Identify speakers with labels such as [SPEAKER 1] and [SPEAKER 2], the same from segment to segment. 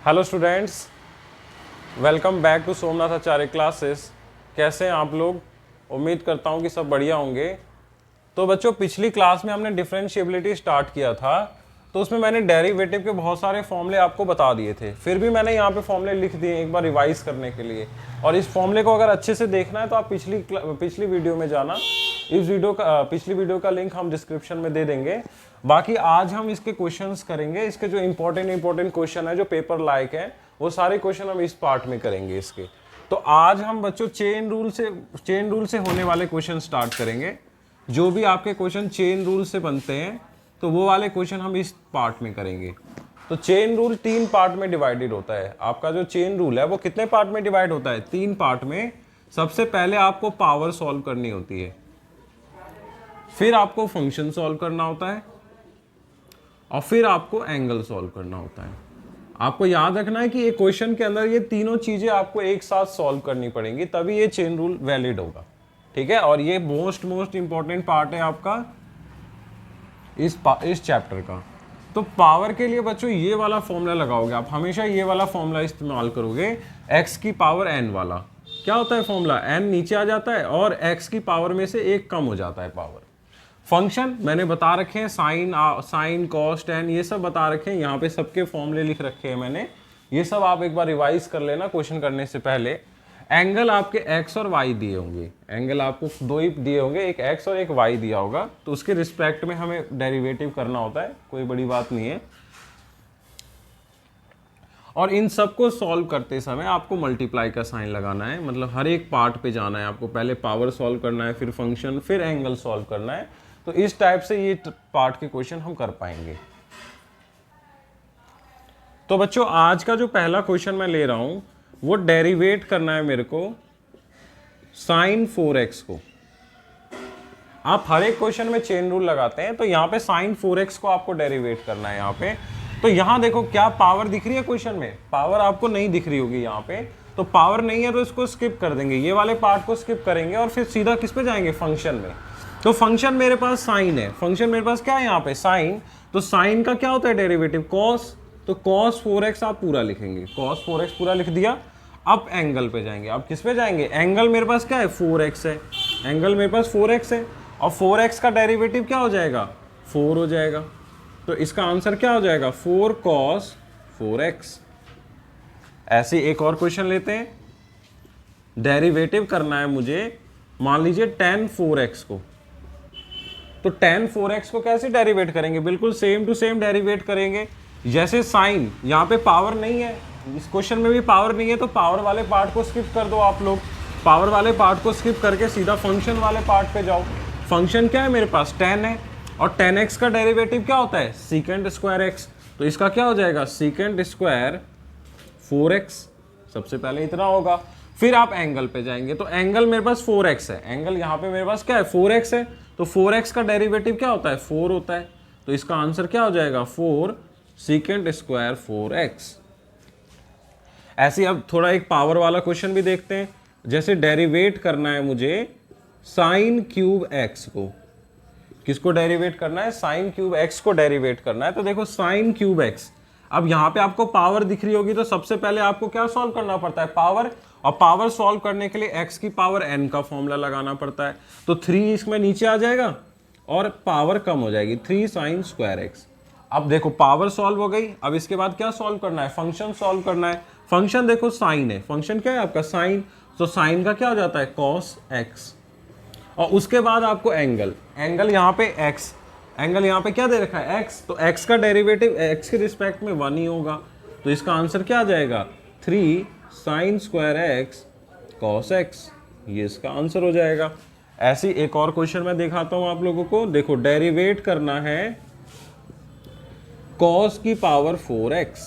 [SPEAKER 1] Hello students, welcome back to Somnath Acharya classes. कैसे हैं आप लोग? उम्मीद करता हूं कि सब बढ़िया होंगे। तो बच्चों, पिछली क्लास में हमने डिफरेंशिएबिलिटी स्टार्ट किया था, तो उसमें मैंने डेरिवेटिव के बहुत सारे फॉर्मूले आपको बता दिए थे। फिर भी मैंने यहाँ पे फॉर्मूले लिख दिए एक बार रिवाइज करने के लिए। और इस फॉर्मूले को अगर अच्छे से देखना है तो आप पिछली वीडियो में जाना। इस वीडियो का पिछली वीडियो का लिंक हम डिस्क्रिप्शन में दे देंगे। बाकी आज हम इसके क्वेश्चंस करेंगे। इसके जो इंपॉर्टेंट क्वेश्चन है, जो पेपर लायक है, वो सारे क्वेश्चन हम इस पार्ट में करेंगे इसके। तो आज हम बच्चों चेन रूल से होने वाले क्वेश्चन स्टार्ट करेंगे। जो भी आपके क्वेश्चन चेन रूल से बनते हैं तो वो वाले क्वेश्चन हम इस पार्ट में करेंगे। तो चेन रूल 3 पार्ट में डिवाइडेड होता है। आपका जो चेन रूल है वो कितने पार्ट में डिवाइड होता है? 3 पार्ट में। सबसे पहले आपको पावर सॉल्व करनी होती है, फिर आपको फंक्शन सॉल्व करना होता है, और फिर आपको एंगल सॉल्व करना होता है। आपको याद रखना है कि ये क्वेश्चन के अंदर ये तीनों चीजें आपको एक साथ सॉल्व करनी पड़ेंगी, तभी ये चेन रूल वैलिड होगा। ठीक है, और ये मोस्ट इंपॉर्टेंट पार्ट है आपका इस चैप्टर का। तो पावर के लिए बच्चों ये वाला फॉर्मूला लगाओगे आप, हमेशा ये वाला फॉर्मूला इस्तेमाल करोगे, x की पावर n वाला। क्या होता है फॉर्मूला? n नीचे आ जाता है और x की पावर में से एक कम हो जाता है पावर। फंक्शन मैंने बता रखे हैं, साइन कॉस टेन, ये सब बता रखे हैं। यहाँ पे सबके फॉर्मूले लिख रखे हैं मैंने, ये सब आप एक बार रिवाइज कर लेना क्वेश्चन करने से पहले। एंगल आपके x और y दिए होंगे, एंगल आपको 2 ही दिए होंगे, एक x और एक y दिया होगा, तो उसके रिस्पेक्ट में हमें डेरिवेटिव करना होता है, कोई बड़ी बात नहीं है। और इन सबको सॉल्व करते समय आपको मल्टीप्लाई का साइन लगाना है, मतलब हर एक पार्ट पे जाना है आपको। पहले पावर सॉल्व करना है, फिर फंक्शन, फिर एंगल सॉल्व करना है। तो इस टाइप से ये पार्ट के क्वेश्चन हम कर पाएंगे। तो बच्चों, आज का जो पहला क्वेश्चन मैं ले रहा हूं वो डेरिवेट करना है मेरे को साइन 4x को। आप हर एक क्वेश्चन में चेन रूल लगाते हैं, तो यहाँ पे साइन 4x को आपको डेरिवेट करना है यहाँ पे। तो यहाँ देखो, क्या पावर दिख रही है क्वेश्चन में? पावर आपको नहीं दिख रही होगी यहाँ पे। तो पावर नहीं है तो इसको स्किप कर देंगे, ये वाले पार्ट को स्किप करेंगे और फिर सीधा किस पे जाएंगे? फंक्शन में। तो फंक्शन मेरे पास साइन है, फंक्शन मेरे पास क्या है यहाँ पे? साइन। तो साइन का क्या होता है डेरिवेटिव? कॉस। तो कॉस 4x आप पूरा लिखेंगे, कॉस 4x पूरा लिख दिया। अब एंगल पे जाएंगे, अब किस पे जाएंगे? एंगल मेरे पास क्या है? 4x है, एंगल मेरे पास 4x है, और 4x का डेरिवेटिव क्या हो जाएगा? 4 हो जाएगा। तो इसका आंसर क्या हो जाएगा? 4 cos 4x। ऐसे एक और क्वेश्चन लेते हैं। डेरिवेटिव करना है मुझे, मान लीजिए tan 4x को। तो tan 4x को कैसे डेरिवेट करेंगे? बिल्कुल सेम टू सेम डेरिवेट करेंगे। जैसे साइन, यहाँ पे पावर नहीं है, इस क्वेश्चन में भी पावर नहीं है, तो पावर वाले पार्ट को स्किप कर दो आप लोग। पावर वाले पार्ट को स्किप करके सीधा फंक्शन वाले पार्ट पे जाओ। फंक्शन क्या है मेरे पास? tan है, और tan x का डेरिवेटिव क्या होता है? Secant square x। तो इसका क्या हो जाएगा? Secant square 4x। सबसे पहले इतना होगा, फिर आप एंगल पे जाएंगे। तो एंगल मेरे पास 4x है, एंगल यहाँ पे मेरे पास क्या है? 4x है। तो 4x का डेरिवेटिव क्या होता है? 4 होता है। तो इसका आंसर क्या हो जाएगा? 4 सीकेंड स्क्वायर 4x। ऐसे अब थोड़ा एक पावर वाला क्वेश्चन भी देखते हैं। जैसे डेरिवेट करना है मुझे साइन क्यूब x को। किसको डेरिवेट करना है? साइन क्यूब x को डेरिवेट करना है। तो देखो साइन क्यूब x, अब यहाँ पे आपको पावर दिख रही होगी, तो सबसे पहले आपको क्या सॉल्व करना पड़ता है? पावर। और पावर सॉल्व करने के लिए x की पावर n का फॉर्मूला लगाना पड़ता है। तो 3 इसमें नीचे आ जाएगा और पावर कम हो जाएगी, 3 साइन स्क्वायर x। अब देखो पावर सॉल्व हो गई। अब इसके बाद क्या सॉल्व करना है? फंक्शन सॉल्व करना है। फंक्शन देखो साइन है, फंक्शन क्या है आपका? साइन। तो साइन का क्या हो जाता है? Cos x। और उसके बाद आपको एंगल, एंगल यहाँ पे x, एंगल यहाँ पे क्या दे रखा है? x। तो x का डेरिवेटिव x के रिस्पेक्ट में 1 ही होगा। तो इसका आंसर क्या आ जाएगा? 3 sine square x cos x। ये इसका आंसर हो जाएगा। ऐसी एक और क्वेश्चन मैं दिखाता हूं आप लोगों को। देखो डेरिवेट करना है cos की पावर 4x,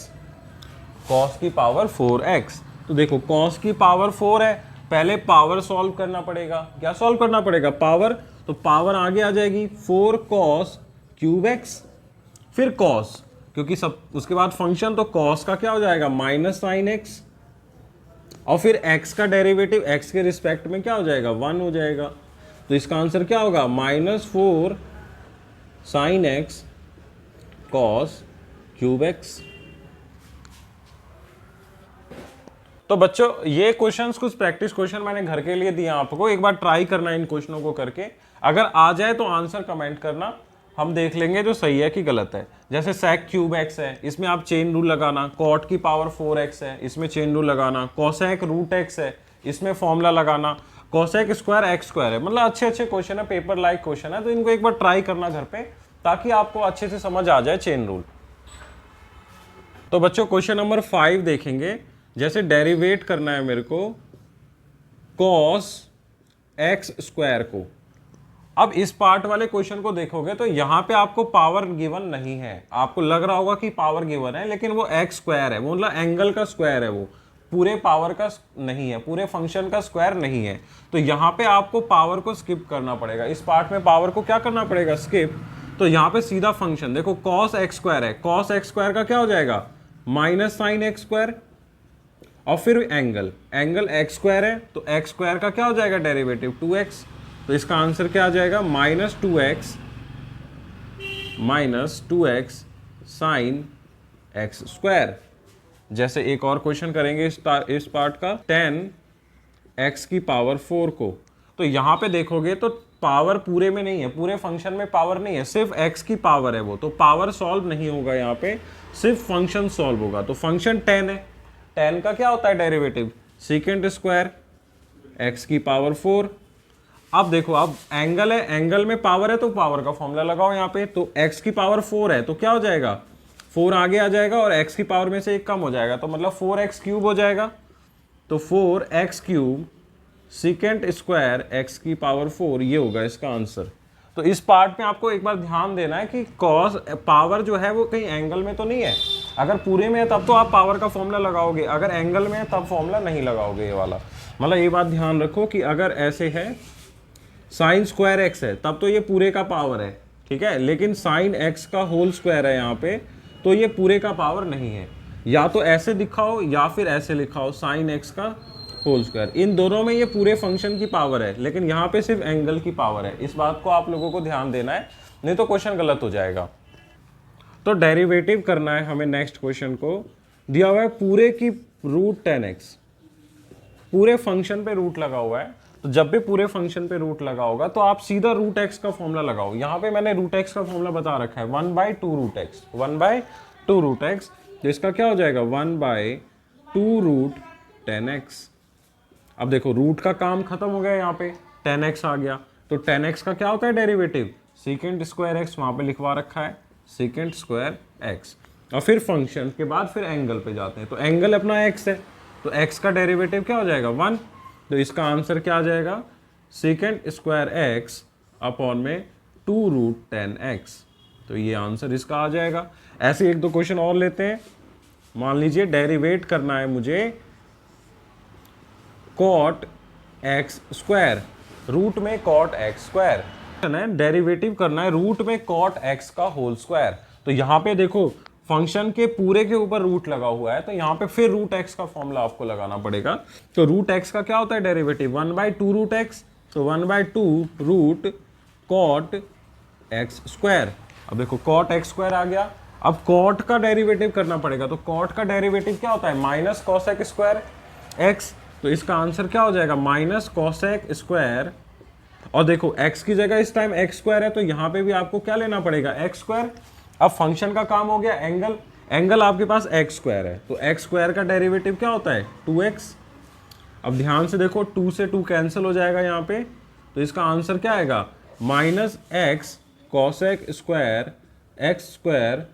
[SPEAKER 1] cos की पावर 4x। तो देखो cos की पावर 4 है, पहले पावर सॉल्व करना पड़ेगा। क्या सॉल्व करना पड़ेगा? पावर। तो पावर आगे आ जाएगी 4 cos क्यूब x, फिर cos, क्योंकि सब उसके बाद फंक्शन, तो cos का क्या हो जाएगा? माइनस साइन x, और फिर x का डेरिवेटिव x के रिस्पेक्ट में क्या हो जाएगा? 1 हो जाएगा। तो इसका आंसर क्या होगा? -4 sine x cos cube x। तो बच्चों ये क्वेश्चंस कुछ प्रैक्टिस क्वेश्चन मैंने घर के लिए दिए आपको, एक बार ट्राई करना इन क्वेश्चनों को करके, अगर आ जाए तो आंसर कमेंट करना, हम देख लेंगे जो सही है कि गलत है। जैसे sec क्यूब x है, इसमें आप चेन रूल लगाना, cot की पावर 4x है, इसमें चेन रूल लगाना, cosec रूट x है, इसमें फॉर्मूला लगाना, cosec स्क्वायर x स्क्वायर है। मतलब अच्छे अच्छे क्वेश्चन है, पेपर लाइक क्वेश्चन है, तो इनको एक बार ट्राई करना घर पे, ताकि आपको अच्छे से समझ आ जाए चेन रूल। तो बच्चों क्वेश्चन नंबर 5 देखेंगे। जैसे डेरिवेट करना है मेरे को cos x स्क्वायर को। अब इस पार्ट वाले क्वेश्चन को देखोगे तो यहां पे आपको पावर गिवन नहीं है, आपको लग रहा होगा कि पावर गिवन है, लेकिन वो x स्क्वायर है, वो मतलब एंगल का स्क्वायर है, वो पूरे पावर का नहीं है, पूरे फंक्शन का स्क्वायर नहीं है। तो यहाँ पे आपको पावर को स्किप करना पड़ेगा, इस पार्ट में पावर को क्या करना पड़ेगा, स्किप। तो यहाँ पे सीधा फंक्शन देखो cos x स्क्वायर है, cos x स्क्वायर का क्या हो जाएगा माइनस साइन एक्स स्क्वायर, और फिर एंगल x स्क्वायर है, तो x स्क्वायर का क्या हो जाएगा डेरिवेटिव 2x। तो इसका आंसर क्या आ जाएगा minus two x sine x square. जैसे एक और क्वेश्चन करेंगे इस पार्ट का 10x की पावर 4 को। तो यहाँ पे देखोगे तो पावर पूरे में नहीं है, पूरे फंक्शन में पावर नहीं है, सिर्फ x की पावर है वो, तो पावर सॉल्व नहीं होगा यहाँ पे, सिर्फ फंक्शन सॉल्व होगा। तो फंक्शन 10 है, 10 का क्या होता है डेरिवेटिव सेकेंड स्क्वायर x की पावर 4। अब देखो अब एंगल है, एंगल में पावर है तो पावर का फॉर्मूला लगाओ यहाँ पे। तो x की पावर 4 है तो क्या हो जाएगा 4 आगे आ जाएगा और x की पावर में से एक कम हो जाएगा, तो मतलब 4x क्यूब हो जाएगा। तो 4x cube second square x की पावर 4, ये होगा इसका आंसर। तो इस पार्ट में आपको एक बार ध्यान देना है कि कॉस पावर जो है वो कहीं एंगल में तो नहीं है, अगर पूरे में है तब तो आप पावर का फॉर्मूला लगाओगे, अगर एंगल में है तब फॉर्मूला नहीं लगाओगे ये वाला। मतलब ये बात ध्यान रखो कि अगर ऐसे है साइन स्क्वायर एक्स है तब तो ये पूरे का पावर है, ठीक है, लेकिन साइन एक्स का होल स्क्वायर है यहाँ पे, तो ये पूरे का पावर नहीं है। या तो ऐसे दिखाओ या फिर ऐसे लिखाओ साइन एक्स का होल स्क्वायर, इन दोनों में ये पूरे फंक्शन की पावर है, लेकिन यहाँ पे सिर्फ एंगल की पावर है। इस बात को आप लोगों को ध्यान देना है, नहीं तो क्वेश्चन गलत हो जाएगा। तो डेरिवेटिव करना है हमें नेक्स्ट क्वेश्चन को, दिया हुआ है पूरे की रूट 10x, पूरे फंक्शन पे रूट लगा हुआ है। तो जब भी पूरे फंक्शन पे रूट लगा होगा तो आप सीधा रूट एक्स का फॉर्मूला लगाओ। यहाँ पे मैंने रूट एक्स का फॉर्मूला बता रखा है 1/2 रूट एक्स, 1/2 रूट एक्स। तो इसका क्या हो जाएगा 1/2 रूट 10x। अब देखो रूट का काम खत्म हो गया, यहाँ पे 10x आ गया, तो 10x का क्या होता है डेरिवेटिव सेकेंड स्क्वायर एक्स, वहाँ पे लिखवा रखा है सेकेंड स्क्वायर एक्स। और फिर फंक्शन के बाद फिर एंगल पे जाते हैं, तो एंगल अपना x है, तो x का डेरिवेटिव क्या हो जाएगा 1। तो इसका आंसर क्या आ जाएगा सेकेंड स्क्वायर एक्स अपॉन में 2 रूट 10x। तो ये आंसर इसका आ जाएगा। ऐसे एक दो क्वेश्चन और लेते हैं। मान लीजिए डेरिवेट करना है मुझे cot x स्क्वायर, रूट में cot x स्क्वायर है, डेरिवेटिव करना है रूट में cot x का होल स्क्वायर। तो यहाँ पे देखो फंक्शन के पूरे के ऊपर रूट लगा हुआ है, तो यहाँ पे फिर रूट एक्स का फॉर्मूला आपको लगाना पड़ेगा। तो रूट एक्स का क्या होता है डेरिवेटिव 1/2 रूट एक्स, तो 1/2 रूट कॉट एक्स स्क्वायर। अब देखो कॉट एक्स स्क्वायर आ गया, अब कॉट का डेरिवेटिव करना पड़ेगा। तो कॉट का डेरिवेटिव क्या होता है माइनस कॉसेक स्क्वायर एक्स। तो इसका आंसर क्या हो जाएगा माइनस कॉसेक स्क्वायर। और देखो x की जगह इस टाइम x स्क्वायर है, तो यहाँ पे भी आपको क्या लेना पड़ेगा x स्क्वायर। अब फंक्शन का काम हो गया एंगल, एंगल आपके पास x स्क्वायर है, तो x स्क्वायर का डेरिवेटिव क्या होता है 2x। अब ध्यान से देखो 2 से 2 कैंसिल हो जाएगा यहाँ पे, तो इसका आंसर क्या आएगा minus x cosec square x square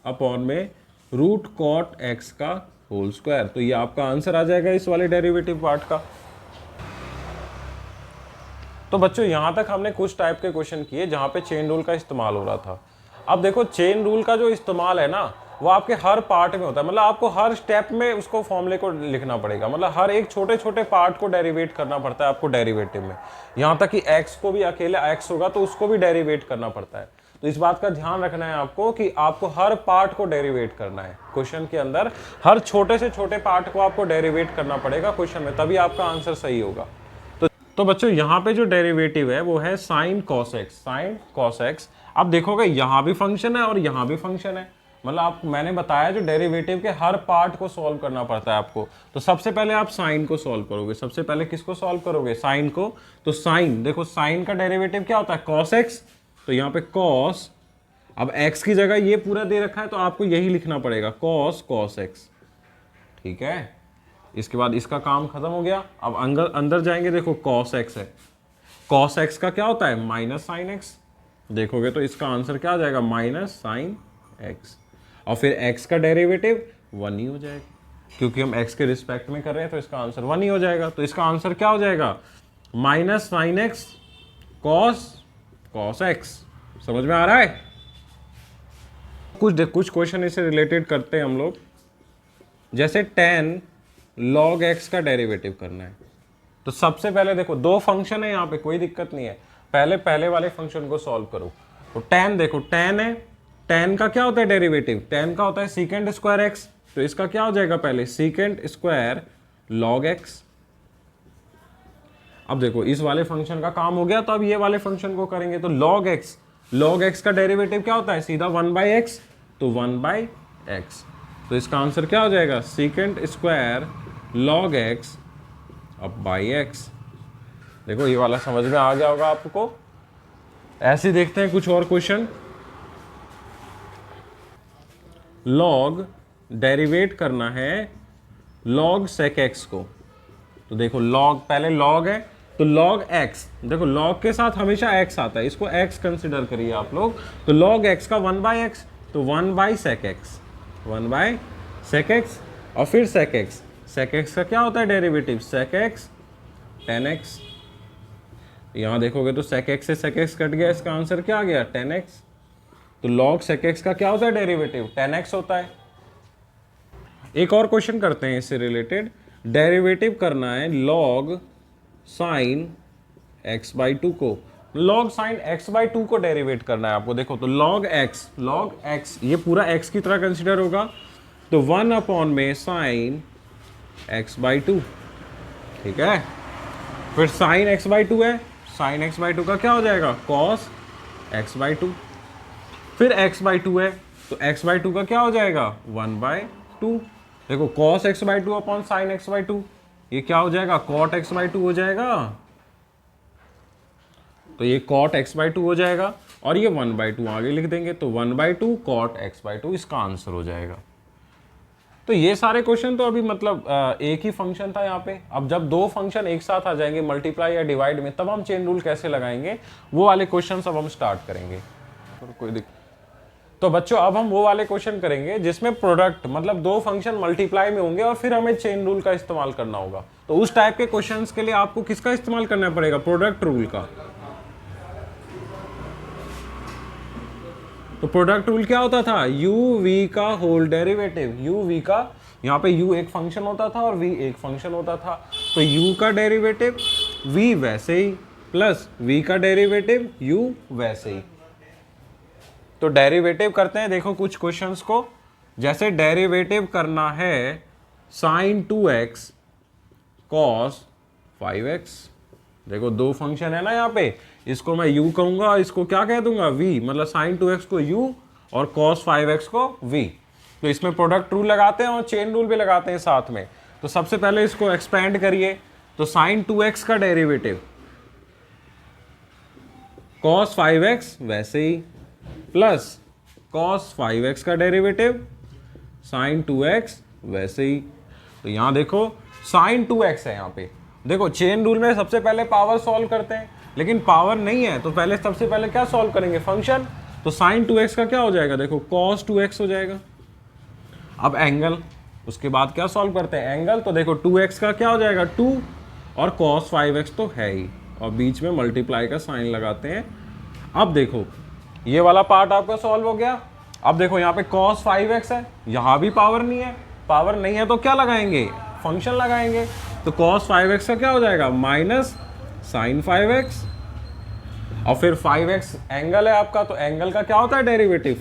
[SPEAKER 1] upon में रूट कॉट x का होल स्क्वायर। तो ये आपका आंसर आ जाएगा इस वाले डेरिवेटिव पार्ट का। तो बच्चों यहाँ तक हमने कुछ टाइप के क्वेश्चन किए जहाँ पे चेन रूल का इस्तेमाल हो रहा था। अब देखो चेन रूल का जो इस्तेमाल है ना वो आपके हर पार्ट में होता है, मतलब आपको हर स्टेप में उसको फॉर्मूले को लिखना पड़ेगा, मतलब हर एक छोटे छोटे पार्ट को डेरिवेट करना पड़ता है आपको डेरिवेटिव में। यहाँ तक कि x को भी अकेले x होगा तो उसको भी डेरिवेट करना पड़ता है। तो इस बात का ध्यान रखना है आपको कि आपको हर पार्ट को डेरिवेट करना है क्वेश्चन के अंदर, हर छोटे से छोटे पार्ट को आपको डेरिवेट करना पड़ेगा क्वेश्चन में, तभी आपका आंसर सही होगा। तो बच्चों यहाँ पे जो डेरिवेटिव है वो है sine cos x, sine cos x. अब देखोगे यहाँ भी फंक्शन है और यहाँ भी फंक्शन है, मतलब आप, मैंने बताया जो डेरिवेटिव के हर पार्ट को सॉल्व करना पड़ता है आपको। तो सबसे पहले आप साइन को सॉल्व करोगे, सबसे पहले किसको सॉल्व करोगे, साइन को। तो साइन, देखो साइन का डेरिवेटिव क्या होता है, कॉस एक्स। तो यहाँ पे कॉस, अब एक्स की जगह ये पूरा दे रखा है तो आपको यही लिखना पड़ेगा, कॉस कॉस एक्स, ठीक है। इसके बाद इसका काम खत्म हो गया। अब अंदर जाएंगे, देखो कॉस एक्स है, कॉस एक्स का क्या होता है, माइनस साइन एक्स। देखोगे तो इसका आंसर क्या आ जाएगा, माइनस साइन एक्स। और फिर x का डेरिवेटिव 1 ही हो जाएगा, क्योंकि हम x के रिस्पेक्ट में कर रहे हैं तो इसका आंसर 1 ही हो जाएगा। तो इसका आंसर क्या हो जाएगा, minus sine x cos cos x. समझ में आ रहा है। कुछ क्वेश्चन इससे रिलेटेड करते हैं हम लोग, जैसे tan log x का डेरिवेटिव करना है। तो सबसे पहले देखो दो फंक्शन है यहाँ पे, कोई दिक्कत नहीं है, पहले वाले फंक्शन को सॉल्व करो। तो tan, देखो tan है, tan का क्या होता है डेरिवेटिव, tan का होता है सीकेंड स्क्वायर एक्स। तो इसका क्या हो जाएगा, पहले सीकेंड स्क्वायर log x। अब देखो इस वाले फंक्शन का काम हो गया, तो अब ये वाले फंक्शन को करेंगे। तो log x का डेरिवेटिव क्या होता है, सीधा 1/x, तो 1/x। तो इसका आंसर क्या हो जाएगा, सीकेंड स्क्वायर log x अब बाई x। देखो ये वाला समझ में आ गया होगा आपको। ऐसे देखते हैं कुछ और क्वेश्चन। लॉग डेरिवेट करना है log sec x को। तो देखो log, पहले log है तो log x, देखो log के साथ हमेशा x आता है, इसको x कंसिडर करिए आप लोग। तो log x का 1/x, तो 1/sec x, 1/sec x। और फिर sec x का क्या होता है derivative, sec x tan x। यहां देखोगे तो sec x से sec x कट गया, इसका आंसर क्या आ गया, tan x। तो log sec x का क्या होता है डेरिवेटिव, tan x होता है। एक और क्वेश्चन करते हैं इससे रिलेटेड, डेरिवेटिव करना है log sin x/2 को। log sin x/2 को डेरिवेट करना है आपको। देखो तो log x ये पूरा x की तरह कंसिडर होगा, तो 1 में sin x/2, ठीक है। फिर sin x/2 है, sin x/2 का क्या हो जाएगा, cos x/2। फिर x/2 है, तो x/2 का क्या हो जाएगा, 1/2। देखो cos x/2 upon sin x/2, ये क्या हो जाएगा, cot x/2 हो जाएगा। तो ये cot x/2 हो जाएगा, और ये 1/2 आगे लिख देंगे, तो 1/2 cot x/2 इसका आंसर हो जाएगा। तो ये सारे क्वेश्चन तो अभी मतलब एक ही फंक्शन था यहाँ पे। अब जब दो फंक्शन एक साथ आ जाएंगे मल्टीप्लाई या डिवाइड में, तब हम चेन रूल कैसे लगाएंगे, वो वाले क्वेश्चन अब हम स्टार्ट करेंगे। तो बच्चों अब हम वो वाले क्वेश्चन करेंगे जिसमें प्रोडक्ट, मतलब दो फंक्शन मल्टीप्लाई में होंगे और फिर हमें चेन रूल का इस्तेमाल करना होगा। तो उस टाइप के क्वेश्चंस के लिए आपको किसका इस्तेमाल करना पड़ेगा, प्रोडक्ट रूल का। तो प्रोडक्ट रूल क्या होता था, u v का होल डेरिवेटिव, u v का, यहाँ पे u एक फंक्शन होता था और v एक फंक्शन होता था। तो u का डेरिवेटिव v वैसे ही, प्लस v का डेरिवेटिव u वैसे ही। तो डेरिवेटिव करते हैं, देखो कुछ क्वेश्चंस को, जैसे डेरिवेटिव करना है sin 2x cos 5x। देखो दो फंक्शन है ना यहाँ पे, इसको मैं u कहूंगा और इसको क्या कह दूंगा, v, मतलब sin 2x को u और cos 5x को v। तो इसमें प्रोडक्ट रूल लगाते हैं और चेन रूल भी लगाते हैं साथ में। तो सबसे पहले इसको एक्सपेंड करिए, तो sin 2x का डेरिवेटिव cos 5x वैसे ही, प्लस cos 5x का डेरिवेटिव sin 2x वैसे ही। तो यहां देखो sin 2x है, यहाँ पे देखो चेन रूल में सबसे पहले पावर सॉल्व करते हैं, लेकिन पावर नहीं है तो पहले सबसे पहले क्या सॉल्व करेंगे, फंक्शन। तो sin 2x का क्या हो जाएगा, देखो cos 2x हो जाएगा। अब एंगल, उसके बाद क्या सॉल्व करते हैं, एंगल। तो देखो 2x का क्या हो जाएगा, 2, और cos 5x तो है ही, और बीच में मल्टीप्लाई का साइन लगाते हैं। अब देखो ये वाला पार्ट आपका सॉल्व हो गया। अब देखो यहाँ पे cos 5x है, यहाँ भी पावर नहीं है, पावर नहीं है तो क्या लगाएंगे, फंक्शन लगाएंगे। तो cos 5x का क्या हो जाएगा, माइनस sin 5x। और फिर 5x एंगल है आपका, तो एंगल का क्या होता है डेरिवेटिव,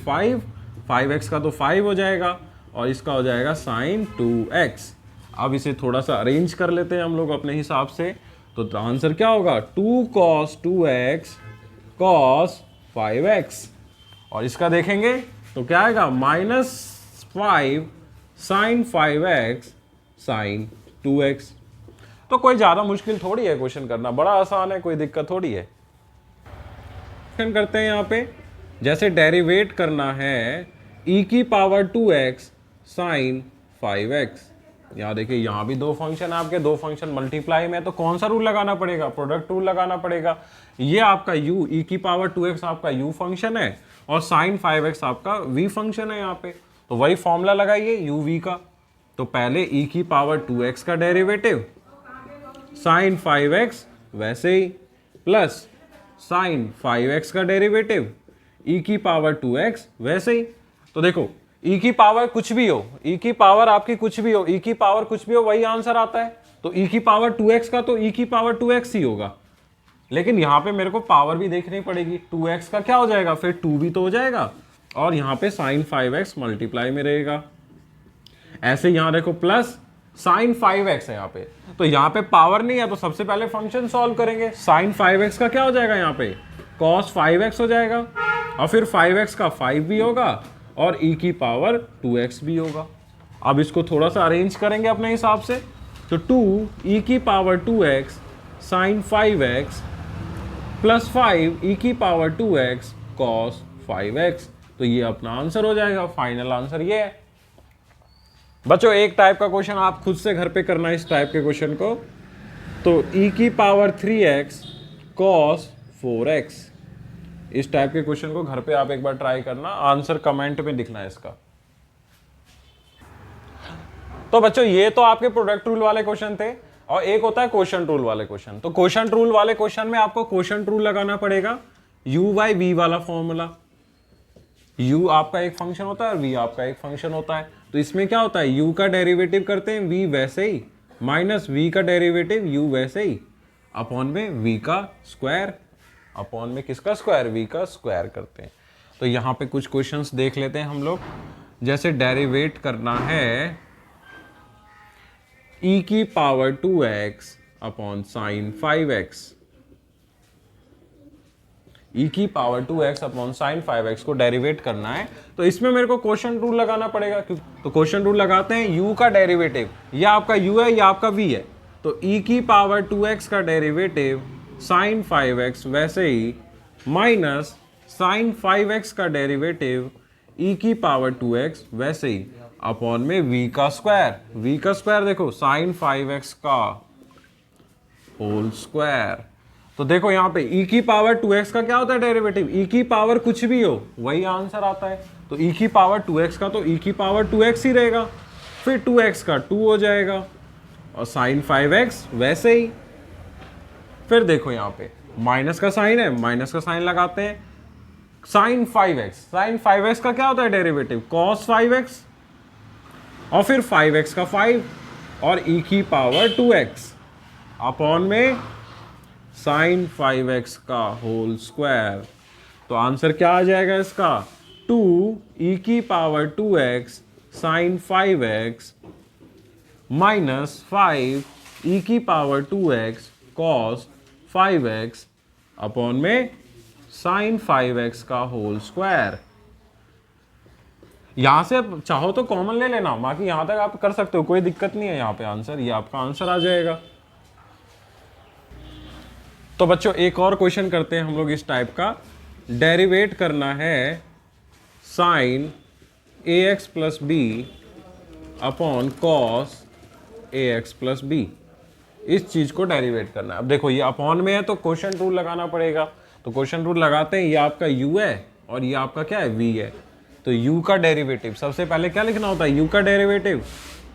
[SPEAKER 1] 5x का तो 5 हो जाएगा, और इसका हो जाएगा sin 2x। अब इसे थोड़ा सा अरेंज कर लेते हैं हम लोग अपने हिसाब से। तो आंसर क्या होगा, 2 cos 2x cos 5x। और इसका देखेंगे तो क्या आएगा -5 sin 5x sin 2x। तो कोई ज्यादा मुश्किल थोड़ी है क्वेश्चन करना, बड़ा आसान है, कोई दिक्कत थोड़ी है। क्वेश्चन करते हैं यहाँ पे, जैसे डेरिवेट करना है e⁻²x sin 5x। यहाँ देखिए यहाँ भी दो फंक्शन है आपके, दो फंक्शन मल्टीप्लाई में, तो कौन सा रूल लगाना पड़ेगा? प्रोडक्ट रूल लगाना पड़ेगा। ये आपका u e⁻²x आपका u फंक्शन है और sin 5x आपका v फंक्शन है यहाँ पे, तो वही फॉर्मूला लगाइए uv का। तो पहले e⁻²x का डेरिवेटिव sin 5x वैसे ही, प्लस sin 5x का डेरिवेटिव e⁻²x वैसे ही। तो देखो e की पावर कुछ भी हो, e की पावर आपकी कुछ भी हो, e की पावर कुछ भी हो, वही आंसर आता है। तो e⁻²x का तो e⁻²x ही होगा, लेकिन यहाँ पे मेरे को पावर भी देखनी पड़ेगी। 2x का क्या हो जाएगा, फिर 2 भी तो हो जाएगा, और यहाँ पे sin 5x मल्टीप्लाई में रहेगा। ऐसे यहाँ देखो प्लस sin 5x है यहाँ पे, तो यहाँ पे पावर नहीं है, तो सबसे पहले फंक्शन सॉल्व करेंगे। sin 5x का क्या हो जाएगा, यहाँ पे cos 5x हो जाएगा, और फिर 5x का 5 भी होगा, और e⁻²x भी होगा। अब इसको थोड़ा सा अरेंज करेंगे अपने हिसाब से, तो 2 e⁻²x sin 5x plus 5 e⁻²x cos 5x, तो ये अपना आंसर हो जाएगा। फाइनल आंसर ये है। बच्चों एक टाइप का क्वेश्चन आप खुद से घर पे करना है, इस टाइप के क्वेश्चन को, तो e⁻3x cos 4x, इस टाइप के क्वेश्चन को घर पे आप एक बार ट्राई करना, आंसर कमेंट में लिखना है इसका। तो बच्चों ये तो आपके प्रोडक्ट रूल वाले क्वेश्चन थे, और एक होता है क्वोशंट रूल वाले क्वेश्चन। तो क्वोशंट रूल वाले क्वेश्चन में आपको क्वोशंट रूल लगाना पड़ेगा, u/v वाला फॉर्मूला। u आपका एक फंक्शन होता है और v आपका एक फंक्शन होता है, तो इसमें क्या होता है, u का डेरिवेटिव करते हैं v वैसे ही, माइनस v का डेरिवेटिव u वैसे ही, अपॉन में v का स्क्वायर, अपॉन में किसका स्क्वायर, v का स्क्वायर करते हैं। तो यहाँ पे कुछ क्वेश्चंस देख लेते हैं हम लोग। जैसे डेरिवेट करना है e⁻²x upon sin 5x, e⁻²x upon sin 5x को डेरिवेट करना है, तो इसमें मेरे को क्वोशंट रूल लगाना पड़ेगा। तो क्वोशंट रूल लगाते हैं, u का डेरिवेटिव, या आपका u है या आपका v है, तो e⁻²x का डेरिवेटिव sin 5x वैसे ही, माइनस sin 5x का डेरिवेटिव e⁻²x वैसे ही, अपॉन में v का स्क्वायर। v का स्क्वायर देखो sin 5x का होल स्क्वायर। तो देखो यहाँ पे e⁻²x का क्या होता है डेरिवेटिव, e की पावर कुछ भी हो वही आंसर आता है, तो e⁻²x का तो e⁻²x ही रहेगा, फिर 2x का 2 हो जाएगा, और sin 5x वैसे ही। फिर देखो यहाँ पे माइनस का साइन है, माइनस का साइन लगाते हैं, sin 5x का क्या होता है डेरिवेटिव, cos 5x, और फिर 5x का 5, और e⁻²x अपॉन में sin 5x का होल स्क्वायर। तो आंसर क्या आ जाएगा इसका, 2 e⁻²x sin 5x minus 5 e⁻²x cos 5x upon में sin 5x का होल स्क्वायर। यहां से आप चाहो तो कॉमन ले लेना, बाकी यहां तक आप कर सकते हो, कोई दिक्कत नहीं है। यहाँ पे आंसर, ये आपका आंसर आ जाएगा। तो बच्चों एक और क्वेश्चन करते हैं हम लोग इस टाइप का, डेरिवेट करना है sin ax plus b upon cos ax plus b, इस चीज को डेरिवेट करना है। अब देखो ये अपॉन में है तो क्वोशंट रूल लगाना पड़ेगा, तो क्वोशंट रूल लगाते हैं, ये आपका u है और ये आपका क्या है, v है। तो u का डेरिवेटिव सबसे पहले क्या लिखना होता है, u का डेरिवेटिव,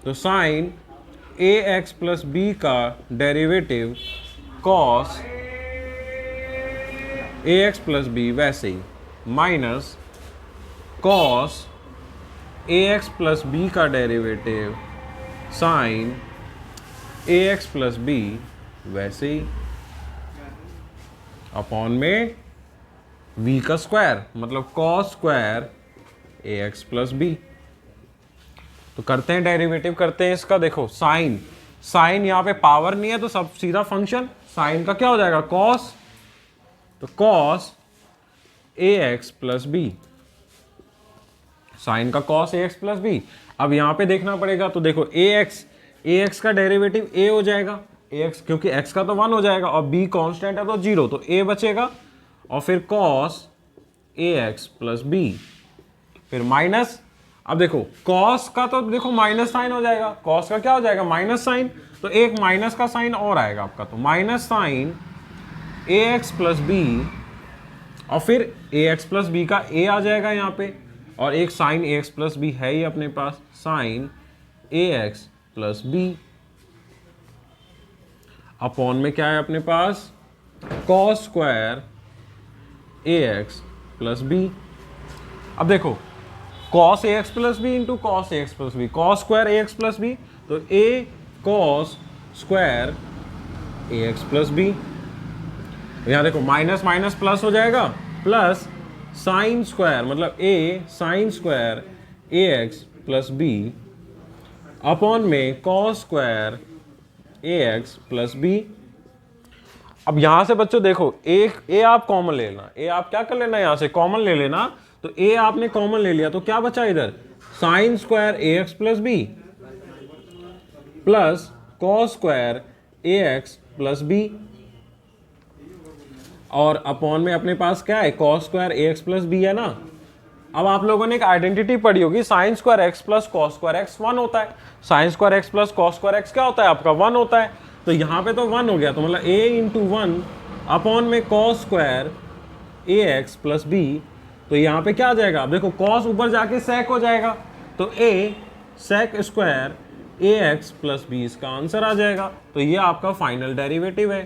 [SPEAKER 1] तो sin ax प्लस b का derivative cos ax plus b वैसे ही, minus cos ax plus b का derivative sin ax plus b वैसे ही, अपॉन में v का स्क्वायर, मतलब cos square ax plus b। तो करते हैं डेरिवेटिव, करते हैं इसका। देखो साइन यहाँ पे पावर नहीं है तो सब सीधा फंक्शन, साइन का क्या हो जाएगा cos, तो cos ax plus b sine का cos a x plus b. अब यहाँ पे देखना पड़ेगा, तो देखो ए एक्स का डेरिवेटिव ए हो जाएगा, ए एक्स क्योंकि एक्स का तो 1 हो जाएगा और बी कांस्टेंट है तो 0, तो ए बचेगा और फिर cos a x plus B, फिर माइनस। अब देखो कॉस का तो देखो माइनस साइन हो जाएगा, कॉस का क्या हो जाएगा माइनस साइन, तो एक माइनस का साइन और आएगा आपका, तो minus sign a x plus b और फिर ए एक्स प्लस बी का ए आ जाएगा यहाँ पे, और एक sine a x plus b है ही अपने पास, sine a x plus b upon में क्या है अपने पास cos square a x plus b. अब देखो cos a x plus b into cos a x plus b, cos square a x plus b, तो a cos square a x plus b. यहां देखो माइनस माइनस प्लस हो जाएगा, plus sine square मतलब ए sign square a x plus b upon में cos square a x plus b. अब यहां से बच्चों देखो ए आप कॉमन ले लेना, ए आप क्या कर लेना यहां से कॉमन ले लेना, तो ए आपने कॉमन ले लिया तो क्या बचा इधर sine square a x plus b plus cos square a x plus b, और अपॉन में अपने पास क्या है cos square a x plus b है ना। अब आप लोगों ने एक आइडेंटिटी पढ़ी होगी, sine square x plus cos square x 1 होता है, sine square x plus cos square x क्या होता है आपका 1 होता है, तो यहाँ पे तो 1 हो गया, तो मतलब a इंटू 1 अपॉन में cos square a x plus b, तो यहाँ पे क्या आ जाएगा, अब देखो कॉस ऊपर जाके सेक हो जाएगा, तो a sec square a x plus b इसका आंसर आ जाएगा, तो ये आपका फाइनल डेरिवेटिव है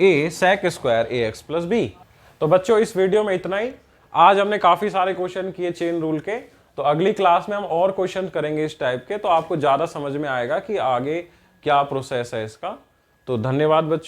[SPEAKER 1] a sec square a x plus b. तो बच्चों इस वीडियो में इतना ही, आज हमने काफी सारे क्वेश्चन किए चेन रूल के, तो अगली क्लास में हम और क्वेश्चन करेंगे इस टाइप के, तो आपको ज्यादा समझ में आएगा कि आगे क्या प्रोसेस है इसका। तो धन्यवाद बच्चों।